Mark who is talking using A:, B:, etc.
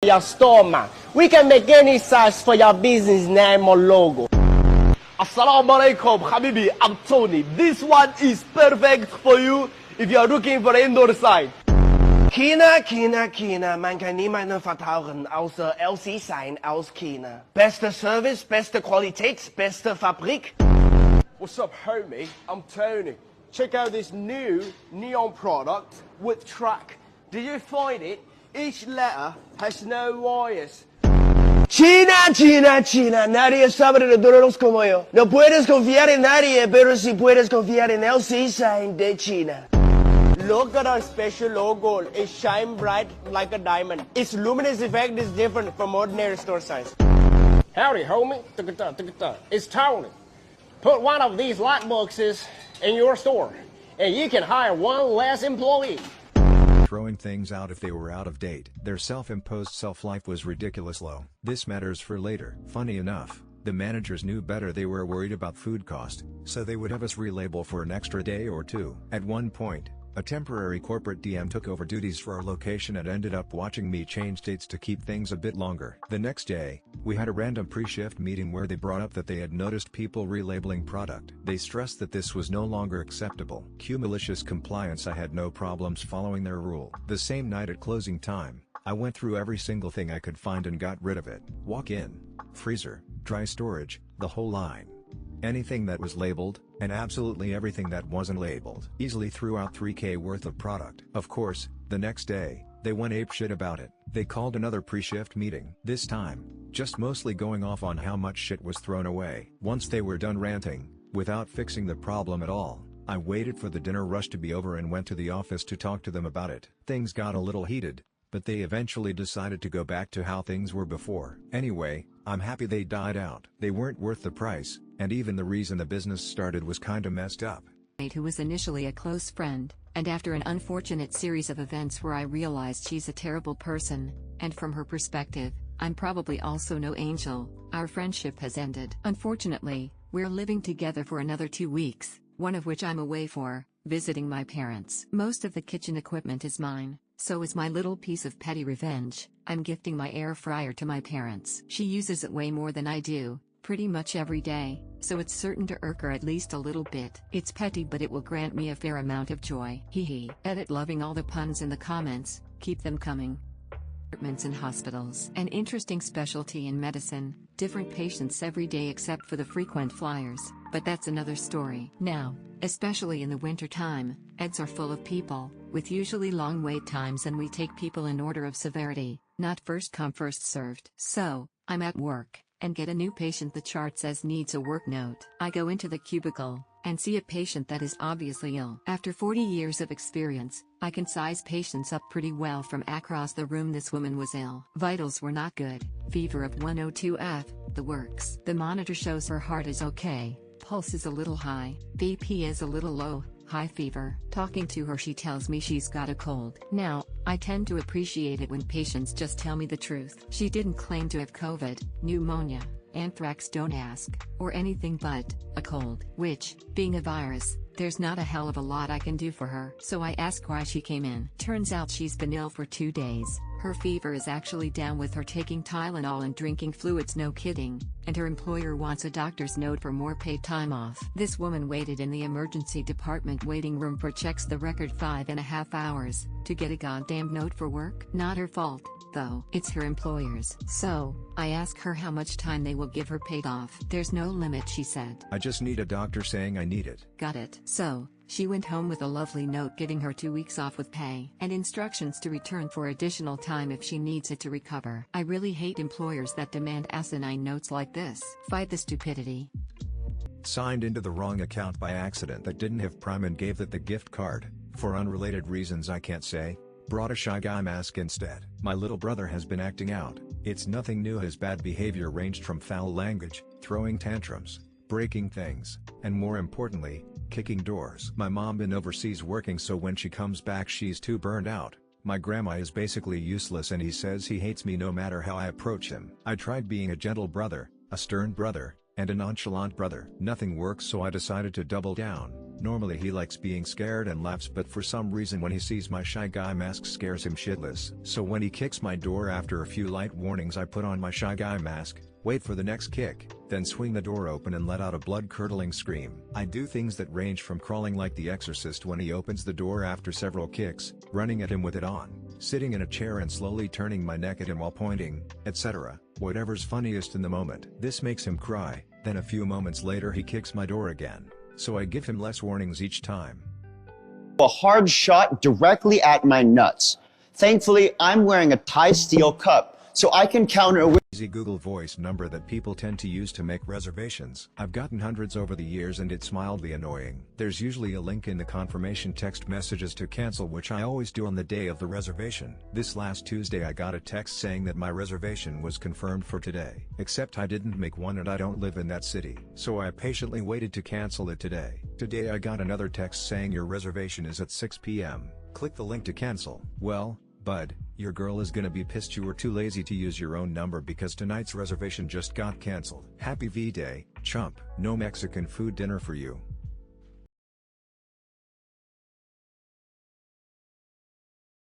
A: your store, man. We can make any size for your business name or logo.
B: Assalamu alaikum, Habibi, I'm Tony. This one is perfect for you if you are looking for an indoor sign.
A: China, man kann niemanden vertrauen, außer LC sein aus China. Beste Service, beste Qualität, beste Fabrik.
B: What's up, homie? I'm Tony. Check out this new neon product with track. Did you find it? Each letter has no wires.
A: China, nadie sabe de duros como yo. No puedes confiar en nadie, pero sí puedes confiar en LC sign de China.
B: Look at our special logo. It shines bright like a diamond. Its luminous effect is different from ordinary store signs.
C: Howdy, homie. It's Tony. Put one of these light boxes in your store, and you can hire one less employee.
D: Throwing things out if they were out of date. Their self-imposed self-life was ridiculous low. This matters for later. Funny enough, the managers knew better. They were worried about food cost, so they would have us relabel for an extra day or two. At one point, a temporary corporate DM took over duties for our location and ended up watching me change dates to keep things a bit longer. The next day, we had a random pre-shift meeting where they brought up that they had noticed people relabeling product. They stressed that this was no longer acceptable. Cue malicious compliance. I had no problems following their rule. The same night at closing time, I went through every single thing I could find and got rid of it. Walk-in, freezer, dry storage, the whole line. Anything that was labeled, and absolutely everything that wasn't labeled. Easily threw out $3K worth of product. Of course, the next day, they went apeshit about it. They called another pre-shift meeting. This time, just mostly going off on how much shit was thrown away. Once they were done ranting, without fixing the problem at all, I waited for the dinner rush to be over and went to the office to talk to them about it. Things got a little heated, but they eventually decided to go back to how things were before. Anyway, I'm happy they died out. They weren't worth the price, and even the reason the business started was kinda messed up.
E: Who was initially a close friend, and after an unfortunate series of events where I realized she's a terrible person, and from her perspective, I'm probably also no angel, our friendship has ended. Unfortunately, we're living together for another 2 weeks, one of which I'm away for, visiting my parents. Most of the kitchen equipment is mine. So is my little piece of petty revenge. I'm gifting my air fryer to my parents. She uses it way more than I do, pretty much every day, so it's certain to irk her at least a little bit. It's petty, but it will grant me a fair amount of joy. Hee. Edit. Loving all the puns in the comments, keep them coming. Treatments in hospitals. An interesting specialty in medicine, different patients every day except for the frequent flyers, but that's another story. Now, especially in the winter time, EDs are full of people, with usually long wait times, and we take people in order of severity, not first come first served. So, I'm at work, and get a new patient. The chart says needs a work note. I go into the cubicle, and see a patient that is obviously ill. After 40 years of experience, I can size patients up pretty well from across the room. This woman was ill. Vitals were not good, fever of 102F, the works. The monitor shows her heart is okay, pulse is a little high, BP is a little low, high fever. Talking to her, she tells me she's got a cold. Now, I tend to appreciate it when patients just tell me the truth. She didn't claim to have COVID, pneumonia, anthrax, don't ask, or anything but a cold, which, being a virus, there's not a hell of a lot I can do for her. So I ask why she came in. Turns out she's been ill for 2 days. Her fever is actually down with her taking Tylenol and drinking fluids, no kidding, and her employer wants a doctor's note for more paid time off. This woman waited in the emergency department waiting room for checks the record 5.5 hours, to get a goddamn note for work. Not her fault, though. It's her employer's. So, I ask her how much time they will give her paid off. There's no limit, she said.
D: I just need a doctor saying I need it.
E: Got it. So, she went home with a lovely note giving her 2 weeks off with pay, and instructions to return for additional time if she needs it to recover. I really hate employers that demand asinine notes like this. Fight the stupidity.
D: Signed into the wrong account by accident that didn't have Prime and gave that the gift card, for unrelated reasons I can't say. Brought a Shy Guy mask instead. My little brother has been acting out. It's nothing new. His bad behavior ranged from foul language, throwing tantrums, breaking things, and more importantly, kicking doors. My mom been overseas working, so when she comes back she's too burned out. My grandma is basically useless, and he says he hates me no matter how I approach him. I tried being a gentle brother, a stern brother, and a nonchalant brother. Nothing works, so I decided to double down. Normally he likes being scared and laughs, but for some reason when he sees my shy guy mask scares him shitless. So when he kicks my door after a few light warnings, I put on my shy guy mask, wait for the next kick, then swing the door open and let out a blood-curdling scream. I do things that range from crawling like the Exorcist when he opens the door after several kicks, running at him with it on, sitting in a chair and slowly turning my neck at him while pointing, etc. Whatever's funniest in the moment. This makes him cry, then a few moments later he kicks my door again, so I give him less warnings each time.
F: A hard shot directly at my nuts. Thankfully, I'm wearing a Thai steel cup, so I can counter with
D: Easy Google Voice number that people tend to use to make reservations. I've gotten hundreds over the years and it's mildly annoying. There's usually a link in the confirmation text messages to cancel, which I always do on the day of the reservation. This last Tuesday I got a text saying that my reservation was confirmed for today. Except I didn't make one and I don't live in that city. So I patiently waited to cancel it today. Today I got another text saying your reservation is at 6 p.m. Click the link to cancel. Well, bud, your girl is gonna be pissed you were too lazy to use your own number because tonight's reservation just got cancelled. Happy V-Day, chump. No Mexican food dinner for you.